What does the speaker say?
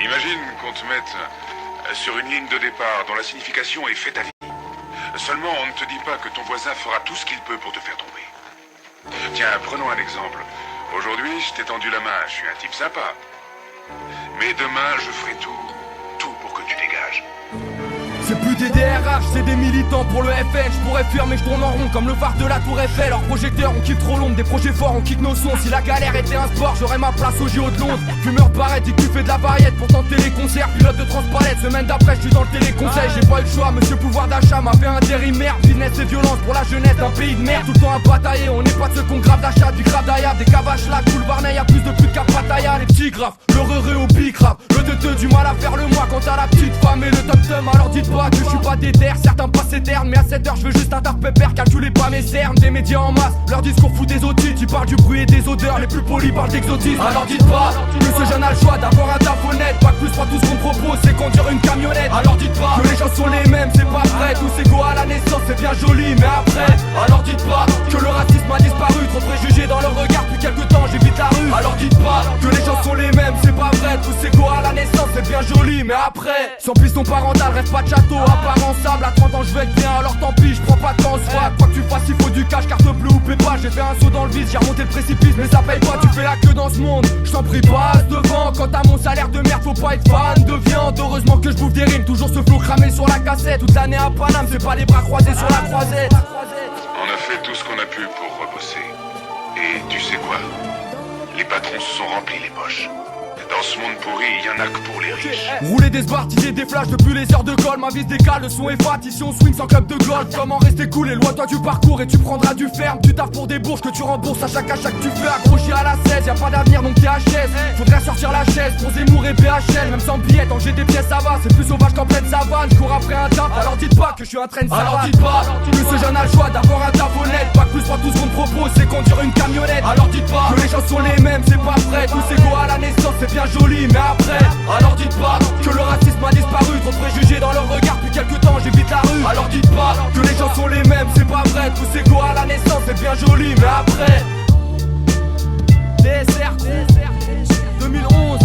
Imagine qu'on te mette sur une ligne de départ dont la signification est fais ta vie. Seulement, on ne te dit pas que ton voisin fera tout ce qu'il peut pour te faire tomber. Tiens, prenons un exemple. Aujourd'hui, je t'ai tendu la main, je suis un type sympa. Mais demain, je ferai tout pour que tu dégages. C'est plus des DRH, c'est des militants pour le FN. Je pourrais fuir mais je tourne en rond comme le phare de la tour Eiffel. Leurs projecteurs, on kiffe trop l'ombre, des projets forts, on kick nos sons. Si la galère était un sport, j'aurais ma place au JO de Londres. Fumeur paraît, dit que tu fais de la variette pour tenter les concerts. Pilote de transpalette, semaine d'après je suis dans le téléconseil. J'ai pas eu le choix, monsieur pouvoir d'achat m'a fait intérimaire. Business et violence pour la jeunesse d'un pays de merde. Tout le temps à batailler, on n'est pas de ceux qu'on grave d'achat. Du grave d'ailleurs, des cavaches là, tout le Barnet, y'a plus de putes qu'à Pattaya. Les petits graves, le re au bicrave. Le teuteux du mal à faire le mois quand t'as la petite femme et le tom-tom. Alors dites pas que je suis pas déter, certains passent éternes. Mais à 7h je veux juste un tard pépère, calculez pas mes cernes. Des médias en masse, leur discours fout des otites. Ils parlent du bruit et des odeurs, les plus polis parlent d'exotisme. Alors dites pas que ce jeune a le choix d'avoir un taf honnête. Pas que plus, pas tout ce qu'on propose, c'est conduire une camionnette. Alors dites pas que les gens sont les mêmes, c'est pas vrai. Tous égaux à la naissance, c'est bien joli, mais après. Alors dites pas que le racisme a disparu. Trop préjugés dans leur regard, depuis quelques temps j'évite la rue. Alors dites pas que les gens sont les mêmes, c'est pas vrai. Tous égaux à la naissance, c'est bien joli, mais après. Sans piston parental, rêve pas de château, apparent sable. À 30 ans je vais être bien, alors tant pis, je prends pas de temps soit. Quoi que tu fasses, il faut du cash, carte bleue ou pépa. J'ai fait un saut dans le vide, j'ai remonté le précipice, mais ça paye pas, tu fais la queue dans ce monde. Je t'en prie, passe devant, quand t'as mon salaire de merde, faut pas être fan de viande. Heureusement que je bouffe des rimes, toujours ce flow cramé sur la cassette. Toute l'année à Paname, c'est pas les bras croisés sur la croisette. On a fait tout ce qu'on a pu pour rebosser. Et tu sais quoi? Les patrons se sont remplis les poches. Dans ce monde pourri, il y en a que pour les riches. Rouler des sbarts, tirer des flashs depuis les heures de colle. Ma vie se décale, le son est fat, ici on swing sans club de golf. Comment rester cool, éloigne-toi du parcours et tu prendras du ferme. Tu taffes pour des bourses que tu rembourses à chaque achat que tu fais. Accroché à la 16, y'a pas d'avenir donc t'es HS. Faudrait sortir la chaise pour Zemmour et BHL. Même sans billet, tant j'ai des pièces ça va. C'est plus sauvage qu'en pleine savane, je cours après un taf. Alors dites pas que je suis un train de savane. Alors dites pas que ce jeune a le choix d'avoir un taf honnête. Pas que plus, pas tout ce qu'on te propose, c'est conduire une camionnette. Alors dites pas que les gens sont les mêmes, c'est pas vrai. Tous égaux à la naissance, c'est bien joli, mais après. Alors dites pas que le racisme a disparu. Trop préjugés dans leur regard, depuis quelques temps j'évite la rue. Alors dites pas que les gens sont les mêmes, c'est pas vrai. Tous égaux à la naissance, c'est bien joli, mais après. DSR 2011